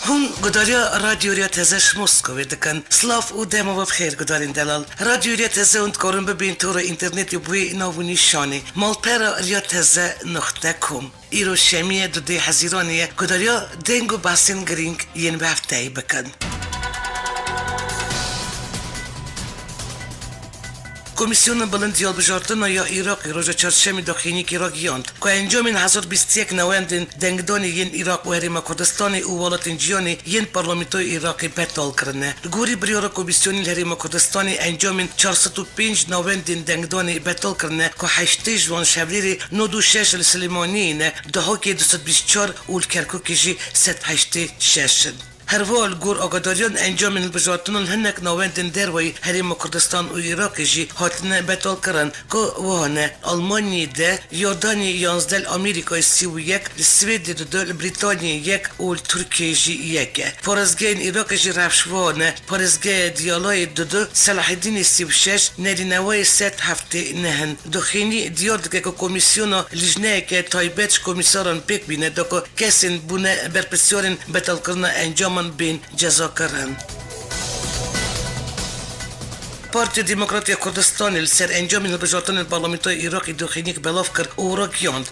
هون گداریا رادیو ریا تزش مسکوی دکن سلاف او دمو بخیر گدارین دلال رادیو ریا تزه اند کارن ببین طور اینترنتی بوی ناونی شانی مالپرا ریا تزه نقطه کم ایرو شمیه دو دی حزیرانیه گداریا دنگو باسین گرینگ ین بفتایی بکن کمیسیون بلند یالبجارتنا یا عراق روز چهارشنبه داخلی عراق یاند که انجام 1021 نوندن دنگدانی ین عراق و هریم کردستان او ولاتنجیانی ین پارلمانتوی عراقی بطل کرده. گوری بریار کمیسیونی هریم کردستان انجام 405 نوندن دنگدانی بطل کرده که 8 جوان شبریری 96 سلیمانی نه دهها که 224 اول کرکوکیجی 186. هر وال گور آگاداریان انجام البجارتنان هنک نوندن دروی هریم کردستان و عراق جی هاتن بطل کرن که وانه آلمانی ده یوردانی 11 آمریکای 31 سوید دو بریتانیا 1 و ترکیه جی 1 پارزگین عراق جی رفشوانه پارزگی دیالای دو صلاح الدین 36 نرینوای 7 هفته نهن دخینی دیارد که کمیسیونا لجنه که تایبت کمیساران پیک بینه دکو کسین بونه برپسیارن بطل کرن انجام من بین جزا کردن. پارتی دموکراتی کردستان سر انجام البجارتن پارلمانتوی عراقی داخلی بلاف کرد او را گیاند.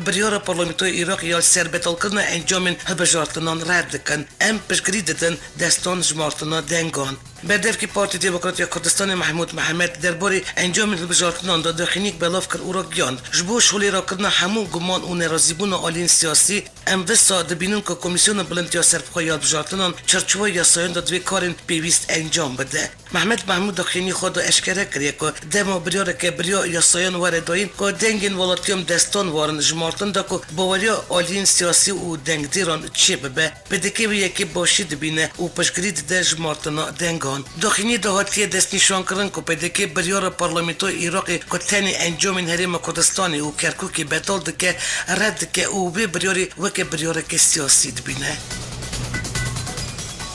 بریار پارلمانتوی عراقی یال سر بطل کردن انجام البجارتنان رد کن. پشگری دادن دستان جمارتنا دنگان. بدر که پارتی دموکراتی کردستان محمود محمد درباره انجام البجارتنان داخلی بلاف کرد او را گیاند. جبو شغلی را کردن همون گمان و نرازیبون آلین سیاسی وسا دبینون که کمیسیون بلند یا سرپخوی البجارتنان چرچوه یاسایان دوی کارن پیوست انجام بده. محمود داخلی خود اشکره کرد که دما بریار که بریا یاسایان وارداین که دنگین ولاتیوم دستان وارن جمارتن دا که باوریا آلین سیاسی و دنگ دیران چی ببه بدکه به یکی باشید بینه و پشگری ده جمارتنا دنگان داخلی دهاتی دست نشان کردن که بدکه بریار پارلمانتوی عراقی که تنی انجام هریم کردستانی و کرکوکی بطل دکه رد که او به بریاری وکه بریار که سیاسی بینه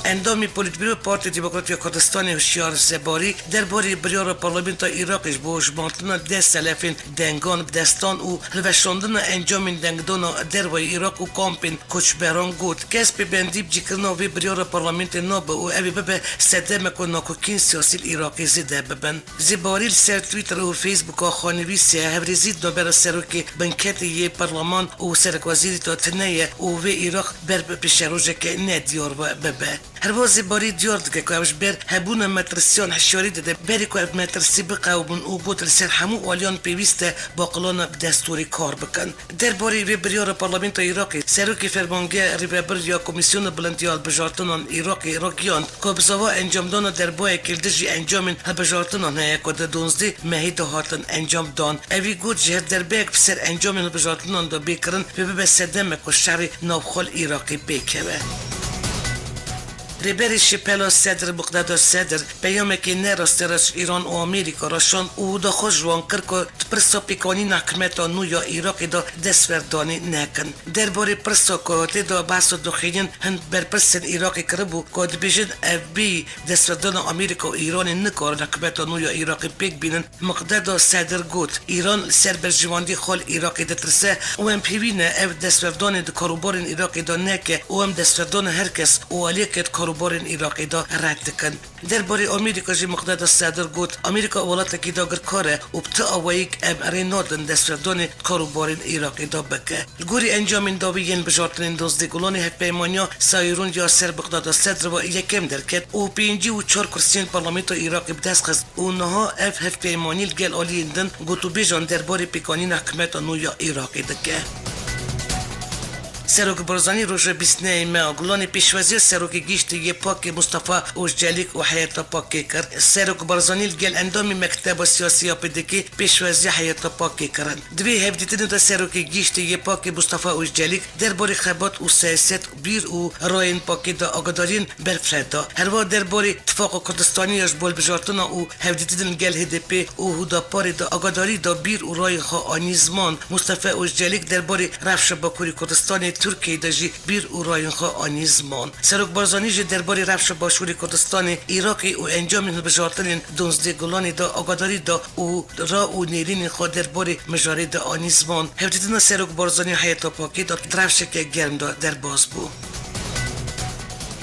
اندامی پولیتبیرو پارتی دموکراتی کردستان هوشیار زباری درباره بریار پارلمانت عراقش با جمارتن دست سلفین دنگان دستان و هلوشاندن انجام دنگدان دروی عراق و کامپین کوچبران گوت کس به بندیب جیکرنا و بریار پارلمانت ناب و اوی ببه صدمه که ناکوکین سیاسی عراقی زیده ببن زباری سر تویتر و فیسبوک خانویسی هفریزید نوبر سروکی بنکت یه پارلمان و سرک وزیری تا تنیه و عراق بر پیشروجه که ندیار ببه هر وازی باری دیارد که کوش بر هبون مترسیان حشاری ده بری که مترسی بقوبن او بود سر همو والیان پیوسته باقلان دستوری کار بکن در باری وی بریار پارلمانت عراقی سروکی فرمانگه ریبر یا کمیسیون بلندیال بجارتنان عراقی راکیان که بزاوا انجام دان در بای کلدجی انجام بجارتنان هیا که 12 مهی هاتن انجام دان اوی گود جهر در بیک سر انجام بجارتنان دا بیکرن به صدمه که شهر نوخال عراقی بیکوه ریبری شپلا صدر مقداد صدر پیام که نراسترش ایران و آمریکا راشان او دا خوش روان کرد که پرسا پیکانی نحکمت نو یا عراقی دا دستوردانی نکن درباره پرسا که دا بحث داخلین هند بر پرسن عراقی کربو که بیشن اف بی دستوردان آمریکا و ایران نکار نحکمت نو یا عراقی پیک بینن مقداد صدر گوت ایران سر بر جواندی خال عراقی دترسه و هم پیوینه اف دستوردان دا کاروبارن عراقی دا نکه و هم دستوردان هر کس و علیکت کاروبارن عراقی دا رد کن درباره آمریکا جی مقداد صدر گوت آمریکا ولات کی داگر کاره و بتا اوایک ارینادن دستوردان کاروبارن عراقی دا بکه گوری انجام داویین بجارتن دوزده گلانی هک پیمانیا سایرون یا سر مقداد صدر و یکم درکت و 5 و 4 کرسیان پارلمانت عراقی بدست خست و نها هف پیمانیل گل آلیندن گوتو بیجان درباره پیکانی حکمت نو یا عراقی دکه سروک برزانی روز 29 ماه گلانی پیشوازی سروک گیشت یه پاک مصطفی اوجالیک و حیات پاکی کرد سروک برزانی گل اندامی مکتب سیاسی اپیدکی پیشوازی حیات پاکی کرد دوی هفدیتن دا سروک گیشت یه پاک مصطفی اوجالیک درباره خبات و سیاست بیر و راین پاکی دا آگادارین برفردا هروا درباره اتفاق کردستانی یاش بول بجارتنا و هفدیتن گل هدپی و هودا پاری دا آگاداری دا بیر و راین خوا آنیزمان مصطفی اوجالیک درباره رفش باکوری کردستانی ترکیه داجی بیر او راین خوا آنیزمان سروک برزانی جی درباره رفش باشوری کردستان عراقی و انجام بجارتن 12 گلانی دا آگاداری دا او را او نیرین خوا درباره مجاری دا آنیزمان هفدیتن سروک برزانی حیات پاکی دا رفش که گرم دا در باز بو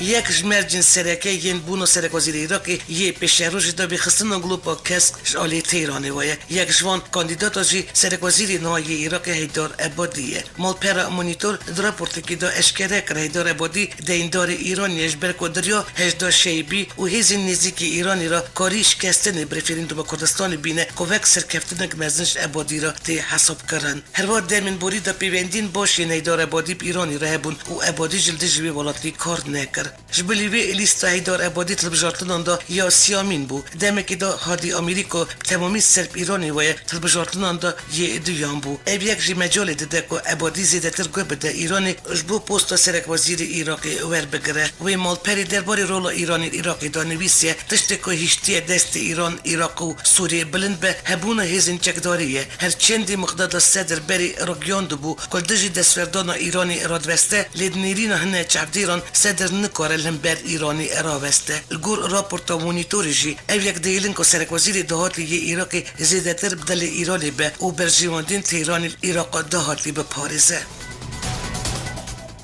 یک جمرجن سرکه ین بونو سرک وزیر عراقی یه پیشه روش دا بخستن گلو با کس آلی تیرانه وایه یک جوان کاندیدات جی سرک وزیر نهایی عراقی هیدار عبادیه مال پر مونیتور در پورتکی دا اشکره کر هیدار عبادی دیندار ایرانیش برکو دریا هجدا شیبی و هیزین نزیکی ایرانی را کاریش کستن برفرندوم کردستان بینه کوک سرکفتنک مزنش عبادی را تی حساب کرن هر وقت درمن بوری دا پیوندین باشین هیدار عبادی ایرانی را هبون و عبادی جلد جوی ولاتی کار نکر جبلی وی لیست هیدار عبادی تلبجارتنان دا یا سیامین بو دمکی دا هادی امریکا تمامی سرب ایرانی وی تلبجارتنان دا یه دویان بو اب یک جی مجال دیده که عبادی زیده تر گو بده ایرانی جبو پوستا سرک وزیر ایراقی ور بگره وی مال پری درباری رول ایرانی ایراقی دا نویسیه تشتی که هیشتی دست ایران عراق و سوریه بلند به هبون هیزن چکداریه هر چندی مقداد صدر بری رگیان دو بو کل دجی دستوردان ایرانی رادوسته لید نیرین هنه چعبدیران صدر نکاره لهم بر ایرانی راوسته الگور راپورتا مونیتوری جی او یک دیلن که سرک وزیر دهاتی یه ایراقی زیده تر بدل ایرانی به او برجیواندین تیران ایراق دهاتی به پاریزه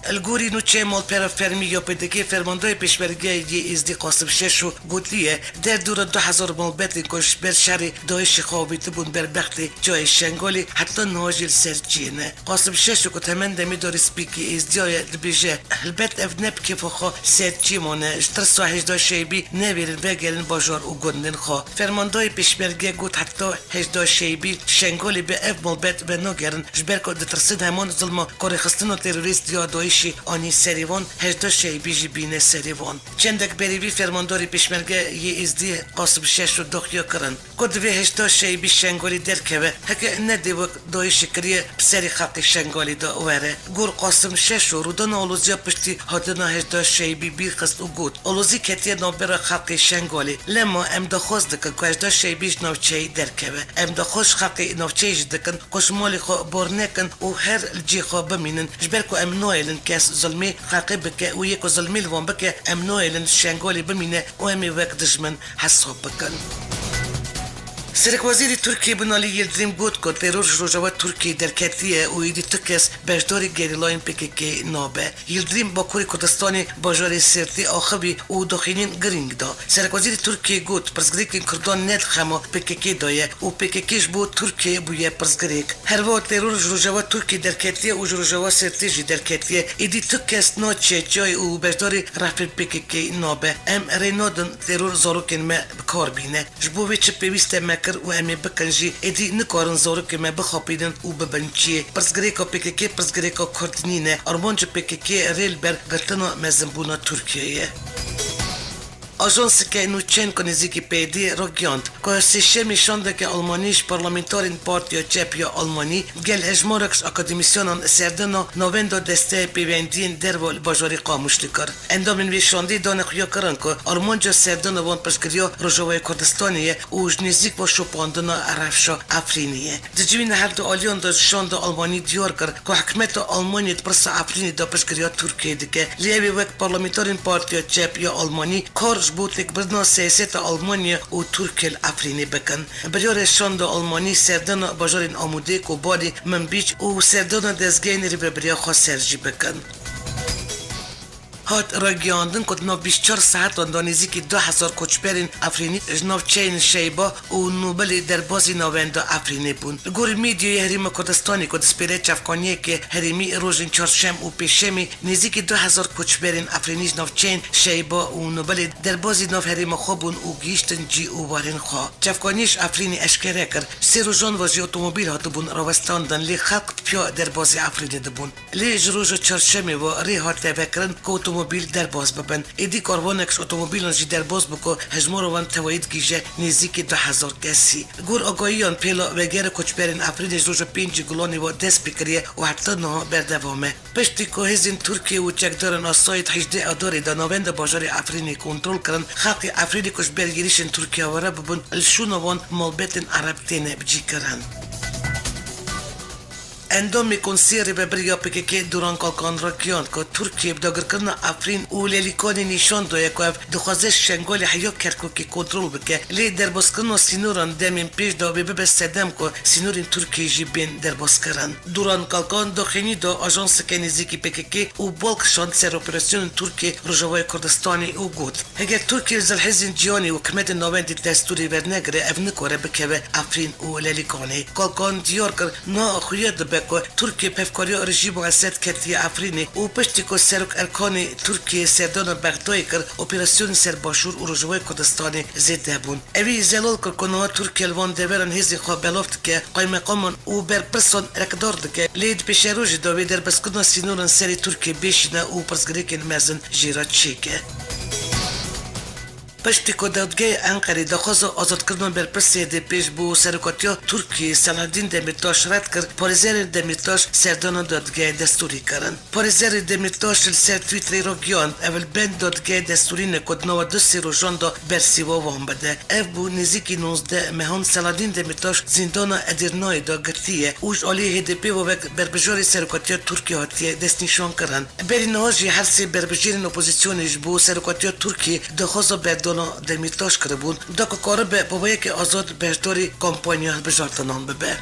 الگوری نوچه مال پر فرمی یا پدکی فرماندهای پیشبرگی یه ازدی قاسم ششو گوتلیه در دور 2000 مالبت کش بر شهر دایش خوابیت بون بر بخت جای شنگالی حتی ناجل سرجینه قاسم ششو که تمن دمی داری سپیکی ازدیای دبیجه البت افنب کیف خوا سرجیمونه اشتر ساحش دا شیبی نویرن بگرن باجار و گندن خوا فرماندهای پیشبرگی گوت حتی هجدا شیبی شنگالی به اف مالبت به نگرن جبر که دترسید همان ظلم کار خستن و تروریست یا دایش آنی سریوان هجدا شیبی جی بینه سریوان چندک بریوی فرمانداری پیشمرگه یه ازدی قاسم شش رو دخیا کرن کدوی هجدا شیبی شنگالی درکوه هکه ندی وقت دای شکریه بسری خلق شنگالی دا اواره گور قاسم شش رو دان آلوزیا پشتی هادنا هجدا شیبی بیر خست و گود آلوزی کتیه نابرا خلق شنگالی لما امدا خوز دکن که هجدا شیبیش نوچهی درکوه امدا خوش خلق نوچهیش دکن کش مالی خو بارنکن و هر جی خو بمینن جبر کو ام نویلن کس ظلمی خلقی بکه و یک ظلمی لوان بکه ام نویلن شنگالی بمینه و امی وقت دشمن حساب بکن سرک وزیر ترکیه بنالی یلدریم گوت که ترور روجاوات ترکیه در کتیه و ایدی تکس بجداری گریلاین پککی نابه یلدریم با کوری کردستانی باجاری سرتی آخبی و داخلین گرینگ دا سرک وزیر ترکیه گوت پرزگریک کردان ند خما پککی دایه و پککیش بو ترکیه بویه پرزگریک هر وقت ترور روجاوات ترکیه در کتیه و روجاوات سرتی جی در کتیه ایدی تکس ناچه جای و بجداری رفت پککی نابه ام رینودن ترور زاروکن ما بکار بینه جبوی چه پیوسته مکر و امی بکنجی ایدی نکارن زارو که ما بخوابیدن و ببنچیه پرزگریکا پککی پرزگریکا کردنینه ارمانج پککی ریل بر گلتنا مزنبونا ترکیه آژانس که نوچین کنیزیکی پیدی را گیاند که سیشه میشانده که آلمانیش پارلمنتارین پارتیا چپ یا آلمانی گل اجمارکش اکادمیسیانان سردنا نویندا دسته پیوندین در و باجاری قاموشلی کر اندامین ویشاندی دانخویا کرن که آلمانجا سردنا وان پشگریا روژاوی کردستانیه و جنیزیک با شپاندنا عرفشا افرینیه دجوین هر دو آلیان دا شاند آلمانی دیار کر که حکمت آلمانی پرس افرینی دا پشگریا ترکیه دیگه لیوی وقت پارلمنتارین پارتیا چپ یا آلمانی کارش بوتک بدنا سیاست آلمانیا و ترکیه افرینی بکن بریار شاند آلمانی سردان باجارین آموده کو باری منبیج و سردان دزگین ری بریا خوا سرجی بکن هات را گیاندن کد نو 24 ساعت اندانیزی که 2000 کچبرین افرینی نو چین شیبا و نوبل در بازی نویندا افرینی بون گوری میدیوی هریم کردستانی کد سپیره چفکانیه که هریمی روژین چارشم و پیشمی نزدیک 2000 کچبرین افرینیش نو چین شیبا و نوبل در بازی نو هریم خوبون و گیشتن جی و وارن خواه چفکانیش افرینی اشکره کر سی روژان واجی اتومبیل هاتو بون روستاندن لی خلق پیا در بازی افرینی دبون لی جروج چارشمی و ری هات بکرن که اتومبیل در باز ببن ایدی کاروانکش اتومبیلان جی در باز بکو هجماروان توید گیجه نزدیک 2000 کسی گور آگاهیان پیلا وگر کچبرین افرینش روز 5 گلانی و دست بکریه و حتی نه بردوامه پشتی که هزین ترکیه و چکدارن آسایت 18 اداری دا نوند باجار افرینی کنترل کرن خلق افرینی کش برگیریشن ترکیه وره ببن الشونوان مالبتن عربتین بجی کرن اندام کنسیری به بریا پکیکی دوران کالکان را گیاند که ترکیه بداگر کردن افرین و لیلیکانی نشان داده که دخوازش شنگال حیا کرکو که کنترل بکه لی در باسکن و سینوران دمین پیش دا به سدم که سینورین ترکیه جی بین در باسکران دوران کالکان داخلی دا آژانس کنیزیکی پکیکی و بالکشان سر اپراسیون ترکیه رجوای کردستانی و گود اگر ترکیه زلحزین جیانی و کمد نوندی دستوری ورنگره افنکوره بکه افرین و لیلیکانی کالکان دیار کرد نا خویه دبکو ترکیه پفکاری رژیم اسد کتی افرینی و پشتی که سرک ارکان ترکیه سردان بغدای کرد اپراسیون سر باشور و رجوای کردستانی زده بون اوی زلال کرد که نها ترکیه الوان دیورن هزی خواه بلافت که قایم قامان و بر پرسان رکدار دکه لید پیش روژ داوی در بسکن سینورن سری ترکیه بیشینه و پرسگریکن مزن جیرا چیکه پشتی که دادگاه انقره دخواست آزاد کردن بر پرسیده پیش بو سرکاتیا ترکیه سلحالدین دمیرتاش رد کرد پاریزر دمیرتاش سردان دادگاه دستوری کردن پاریزر دمیرتاش سر تویتری را گیاند اول بند دادگاه دستوری نکد 92 روزان دا بر سیوا وام بده اف بو نزیکی 19 مهان سلحالدین دمیرتاش زندان ادرنای دا گرتیه اوش آلی هدپی و بربجار سرکاتیا ترکیه هاتیه دست نشان کردن بری نهاجی هر سی بربجار اپوزیسیونش بو سرکاتیا ترکیه دخواست بر دمیرتاش کرده بود دا که کاره به بابایی که آزاد بهشداری کامپانیا بجارتنان ببه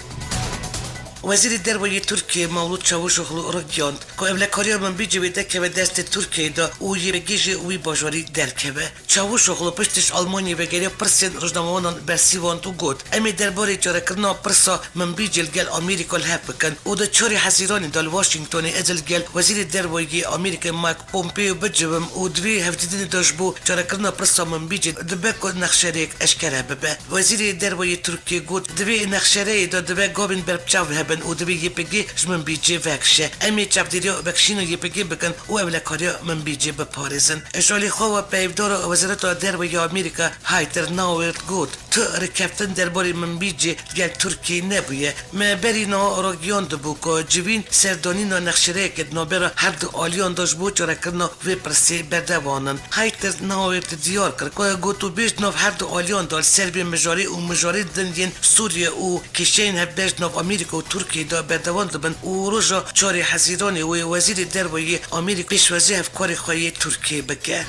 وزیر درباره ترکیه مولود چاوشوغلو را گیاند که اولکاری من بیجه بیده که به دست ترکیه دا او یه بگیجه اوی باجواری درکه به چاوشوغلو پشتش آلمانی و گریه پرسین رجنموانان برسیوان تو گود امی درباره جاره کرنا پرسا من بیجه الگل آمریکا الهب بکن او دا چاری حزیرانی دال واشنگتونی ازل گل وزیر درباره آمریکا مایک پومپیو بجوم او دوی هفدیدین داشت بو جاره کرنا پرسا من بیجه دبکو نخشریک اشکره ببه وزیر درباره ترکیه گود دوی نخشری دا دوی گابین بربچاو بن او دوی یپگی جمن بیجه وکشه امی چپدیریا وکشینو یپگی بکن او اولکاریا من بیجه بپارزن اشالی خواه پیفدار وزارت درباره آمریکا هایتر ناورد گود تو رکفتن درباره من بیجه گل ترکیه نبویه ما بری نا را گیاند بو که جوین سردانی نا نخشره کد نا برا هر دو آلیان داشت بو چرا کرنا وی پرسی بردوانن هایتر ناورد دیار کرد که گوتو بیش ناف هر دو آلیان دال سربی مجاری و مجاری دنین سوریه و کشین هر بیش ناف آمریکا و ترکیه دا بردوان دبن و روژا چاری حزیرانی و وزیر درباره آمریکا پیش وزیر افکار خواهی ترکیه بکه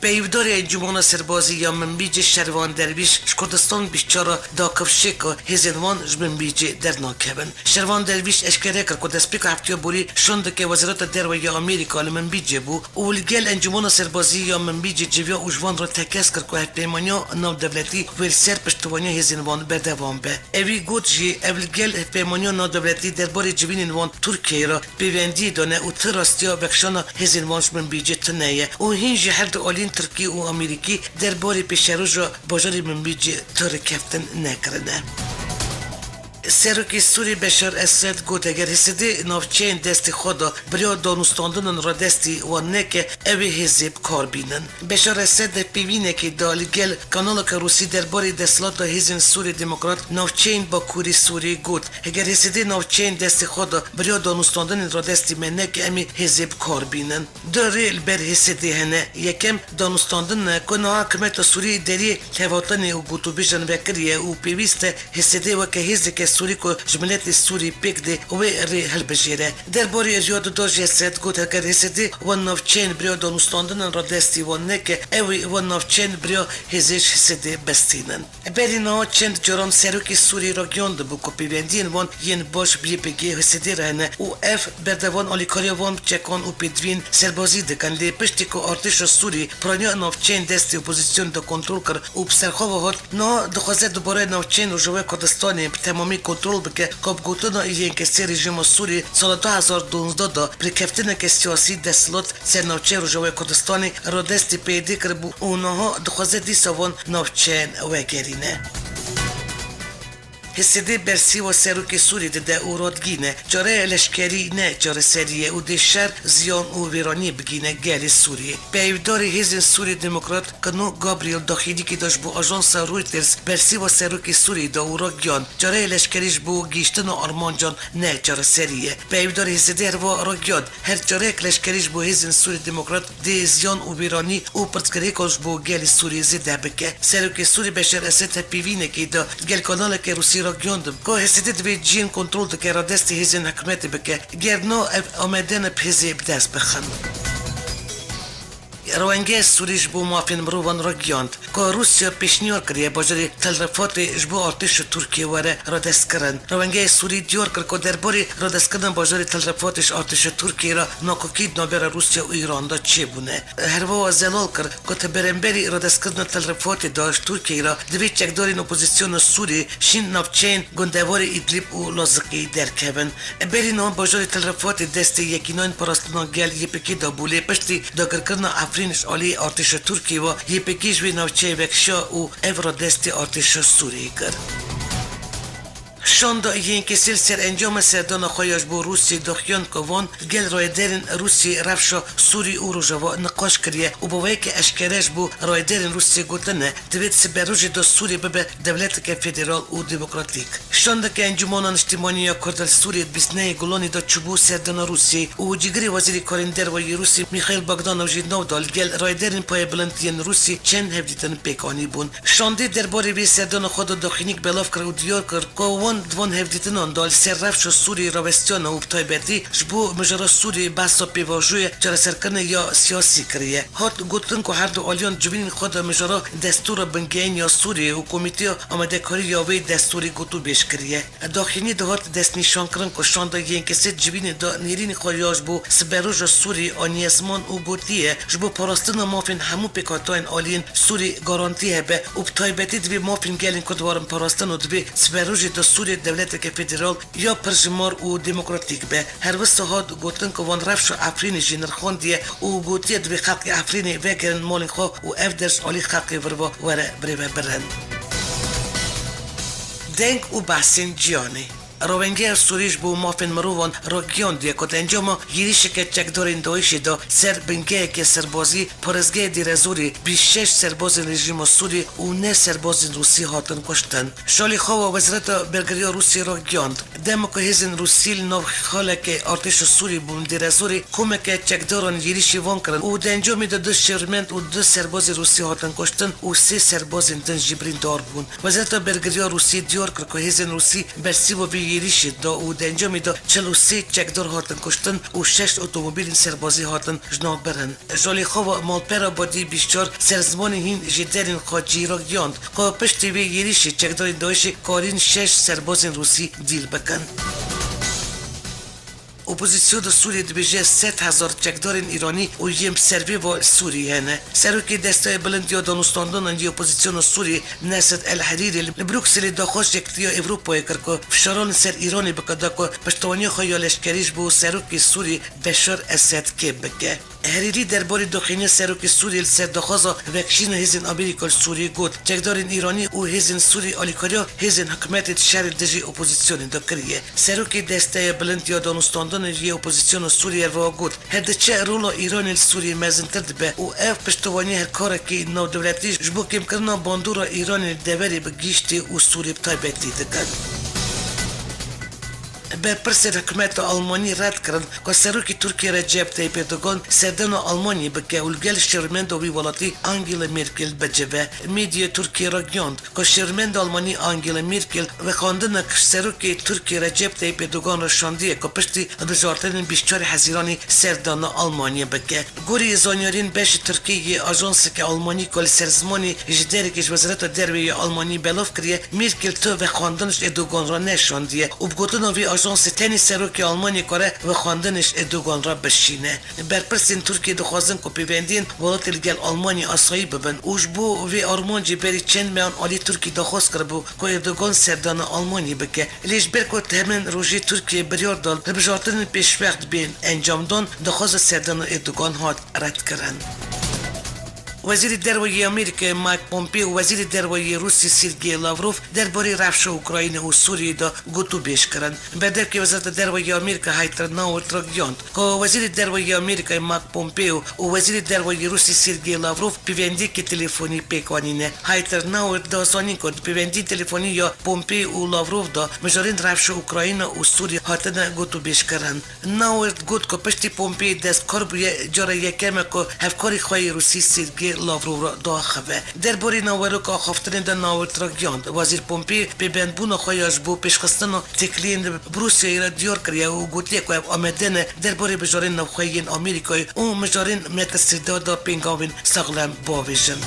پیودار انجمن سربازی یا منبیج شروان درویش کردستان بیچاره داکفشک و هزینوان منبیج در ناکبن شروان درویش اشکره کرد که دسپیک هفته بوری شند که وزارت درباره آمریکا منبیج بو اولگل انجمن سربازی یا منبیج جویا اوجوان را تکس کرد که پیمانیا نام دولتی ویل سر پشتوانی هزینوان بدوام به اوی گوت جی اولگل پیمانیا نام دولتی درباره جوینوان ترکیه را پیوندی دانه او تراستیا بخشان هزینوانش منبیج تنیه و هینج هر دو آلین ترکی و امریکی درباره پیشروش را باجاری منبیج ترکفتن نکرده سرکی سوری بشار اسد گوت اگر حسدی نافچین دستی خدا بریا دانستاندن را دستی و نکه اوی حزب کار بینن بشار اسد پیوینه که دالگل کانال که روسی درباره دستلات حزب سوری دموکرات نافچین با کوری سوری گوت اگر حسدی نافچین دستی خدا بریا دانستاندن را دستی منه که امی حزب کار بینن داره بر حسدی هنه یکم دانستاندن کنه حکمت سوری دری لواتن و گوتو بیشن بکریه و پیویست حسدی و که حزب که سوری کو جملت سوری پکده و ری هل بجیره درباره زیاد دوجه سد گوت اگر حسدی و نافچین بریا دانستاندن را دستی و نکه اوی و نافچین بریا حزش حسدی بستینن بری نه چند جرام سرکی سوری را گیاند بو کو پیوندین وان ین باش بی پگی حسدی رهنه او اف بردوان آلیکاری وان چکان و پیدوین سربازی دکن لی پشتی کو ارتش سوری پرانیا نافچین دستی اپوزیسیون دا کنترل کر او بسرخوا هات نه دخوازه دوباره نافچین و جوه کردستانی تمامی کنترل بکه کاب گوتنا این که سر رژیم سوری سال 2012 دا پرکفتن که سیاسی دستلات سر نافچین و جوه کردستانی را دستی پیدا کر بو اونها دخوازه دیسوان نافچین وگرینه حسدی برسی و سروک سوری ده اورادگینه جاره لشکری نه جاره سریه و ده شر زیان و ویرانی بگینه گلی سوری پیودار حزب سوری دموکرات کنو گابریل داخلی که داشت بو آژانس رویترز برسی و سروک سوری ده اورادگیان جاره لشکریش بو گیشتن آرمان جان نه جاره سریه پیودار حسدی هر و راگیان هر جاره لشکریش بو حزب سوری دموکرات ده زیان و ویرانی و پرتکری کاش بو گلی سوری زده بکه سروک سوری بشر اسد پیوینه که ده گل کانال که روسی را گیاندم که حسیدت به جین کنترل دکه را دست هزین حکمت بکه گرنو آمدن پیزی بدست بخن روانگه سوریش بو مافین مروان را گیاند که روسیا پیشنیار کریه باجری تلرفات جبو ارتش ترکیه وره را دست کرن روانگه سوری دیار کرد که درباره را دست کردن باجری تلرفاتش ارتش ترکیه را ناکوکید نابر روسیا و ایران دا چه بونه هروا زلال کرد که تبرنبری را دست کردن تلرفات داشت ترکیه را دوی چکدارین اپوزیسیون سوری شین نافچین گندوار ایدلیب و لازقی درکبن بری نام باجری تلرفات دست یکینان پراستنا گل یپکی دا بوله پشتی داگر کردن افرینش عالی ارتش ترکیه و یپکیش وی نوچه وکشا و اورا دست ارتش سوریه کرد شاندا اینکه سر انجام سردان خواهیش با روسی دخیان کوان گل رایدرین روسی رفشا سوری او رو جوا نقاش کریه و باوی که اشکرش بو رایدرین روسی گوتنه دوید سبروج دا سوری ببه دولت که فدرال و دموکراتیک شاندا که انجمانان اجتماعی کردل سوری بسنه گلانی دا چوبو سردان روسی و جگری وزیر کارندر و روسی میخائیل باگدانوف نو دال گل رایدرین پای بلندین روسی چند هفدیتن پیکانی بون شاندی درباره بی سردان خود داخینیک بلاف کرد و دیار کرد که دوان هفدیتنان دال سر رفش سوری راوستیان و بتایبتی جبو مجرا سوری بحثا پیواجوی جرا سرکن یا سیاسی کریه هات گوتن که هر دو آلیان جبین خود مجرا دستور بنگین یا سوری و کمیته آمده کاری یا وی دستوری گوتو بیش کریه داخلی دهات دست نشان کرن که شاندا ین کسی جبین دا نیرین خواریاج بو سبروج سوری آنیزمان و گوتیه جبو پاراستن مافین همو پیکاتاین آلین سوری گارانتیه به و بتایبتی دوی مافین گلین کدوارم پاراستن و دوی سبروج دا سوری دولت که فدرال یا پرجمار و دموکراتیک به هر وسط هاد گوتن که وان رفش افرین جنر خوندیه و گوتیه دوی خلق افرین وگرن مالین خو و افدرش آلی خلق وروا وره بریوه برن دنگ و بحثین جیانی روانگه سوریش بو مافین مروان را گیاندیه که انجام گیریش که چکدارین دایشی دا سر بنگه که سربازی پرزگه دیرزوری 26 سرباز رژیم سوری و نه سرباز روسی هاتن کشتن شالی خواه وزارت برگریا روسی را گیاند دمو که هزین روسی نو خاله که ارتش سوری بون دیرزوری کمه که چکداران گیریشی وان کرن و ده انجامی دا 2 شرمند و 2 سرباز روسی هاتن کشتن و 3 سرباز دن جبرین دار بون وزارت برگریا روسی دیار کرد که هزین روسی برسی و گیریش دا و دنجامی دا 43 چکدار هاتن کشتن و 6 اتومبیل سربازی هاتن جناب برن جالی خواه مالپرا بادی بیشتر سرزمان هین جدرین خاجی را گیاند که پشتی وی گیریش چکدار دایش کارین 6 سرباز روسی دیل بکن اپوزیسیون سوریه دبیجه 3000 چکدارین ایرانی و یم سروی و سوریه نه سروکی دستای بلند یا دانستاندان اندی اپوزیسیون سوریه نسد الحریری لبروکسلی داخوش یکتیا اوروپای کرد فشاران سر ایرانی بکده که پشتوانی خواه لشکریش بو سروکی سوری بشار اسد که بگه حریری درباره داخلی سروکی سوری سر دخوازا وکشین هزین امریکا سوری گفت چکدارین ایرانی و هزین سوری آلیکاریا هزین حکمت شهر دژی اپوزیسیون دکریه سروکی دستای بلند یا دانستاندان یه اپوزیسیون سوریه رو گفت هدچه رولا ایران سوریه مزنتر به و اف پشتوانی هر کار که نو دولتی جبو کم کردن باندورا ایران دوری به گیشتی و سوریه تایبتی دکن به پرس حکومت آلمانی رد کردن که سروکی ترکیه رجب طیب اردوغان سردان آلمانی بگه اولگل شرمند و ولاتی آنگیلا مرکل بجوه میدیا ترکیه را گیاند که شرمند آلمانی آنگیلا مرکل و خواندن که سروکی ترکیه رجب طیب اردوغان را شاندیه که پشتی بجارتن بیشتر حزیرانی سردان آلمانی بگه گوری زانیارین بش ترکیه آژانس که آلمانی کل سرزمانی جدری که وزارت دروی آلمانی بلاف کریه مرکل تو و خواندنش اردوغان را نشاندیه و بگوتن وی آژانس تنی سروکی آلمانی کاره و خواندنش اردوغان را بشینه برپرسین ترکیه دخوازن که پیوندین ولات الگل آلمانی آسایی ببن اوش بو وی آرمانجی بری چند میان آلی ترکی دخواست کرد بو که اردوغان سردان آلمانی بگه لیش برکت همین روژی ترکیه بریار دال بجارتن پیش وقت بین انجام دان دخواست سردان اردوغان هات رد کرن وزیر دروی آمریکا مایک پومپیو و وزیر دروی روسی سرگئی لاوروف درباره رفش اوکراین و سوریه دا گوتو بیش کردند بعد که وزارت دروی آمریکا هایتر ناوت را گیاند که وزیر دروی آمریکا مایک پومپیو و وزیر دروی روسی سرگئی لاوروف پیوندی که تلفنی پیکانینه هایتر ناوت داستانی کرد پیوندی تلفنی یا پومپیو و لاوروف دا مجارین رفش اوکراین و سوریه هاتن گوتو بیش کردند ناوت گفت که پشتی پومپیو دست کار بوده جاره یکم که هفکاری خواهی روسی سرگئی سرگی لاوروف را داخوه درباره ناوروک آخفتن در ناورتراگیاند وزیر پومپی به بندبون خواهیش بو پیشخستن تکلین بروسیای را دیار کرده و گوتیه که آمدن درباره بجارین نوخواهین آمریکای و مجارین مترسیده دا پینگاوین ساغلم باویژن.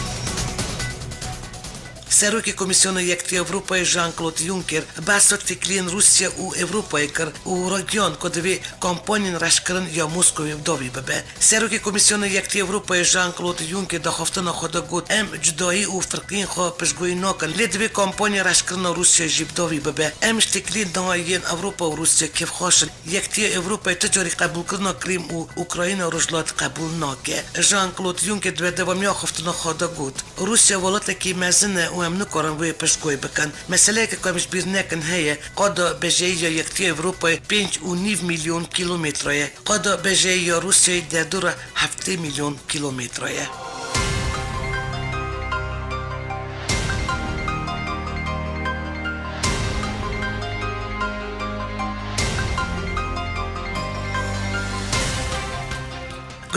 سروک کمیسیون یکتی اروپای ژان کلود یونکر بحث تکلین روسیه و اروپای کر و راگیان کدوی کامپانین رشکرن یا مسکوی داوی ببه. سروک کمیسیون یکتی اروپای ژان کلود یونکر دا خفتن خدا گوت ام جدایی و فرقین خو پشگوی ناکن لدوی کامپانی رشکرن روسیه جیب داوی ببه. امش تکلین نهایین اروپا و روسیه کیف خاشن یکتی اروپای تجاری قبول کرنا کریم و اوکراین و رجلات قبول ناکه. ژان کلود یونکر دو دوامیا خفتن خدا گوت روسیه ولات کی مزنه و هم نکارن وی پشتگوی بکن. مسئله که کمش بیر نکن هیه قادا بجایی یا یکتی اروپای 5.9 میلیون کیلومتره قادا بجایی یا روسیه در دور 7 میلیون کیلومتره.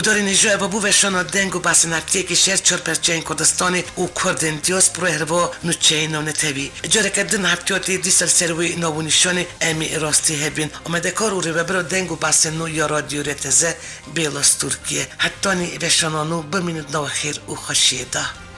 گداری نجوه و بو وشانا دنگو باس نفتی که شهر 4% کردستانی و کردن دیاس برو هروا نوچه نو نتوی جاره کردن هفتیاتی دیسل سروی نوونیشانی امی راستی هبین آمده کار او رو برو دنگو باس نو یا رادیو رتزه بیلاس ترکیه حتانی وشانا نو بمیند نو خیر و خشیده.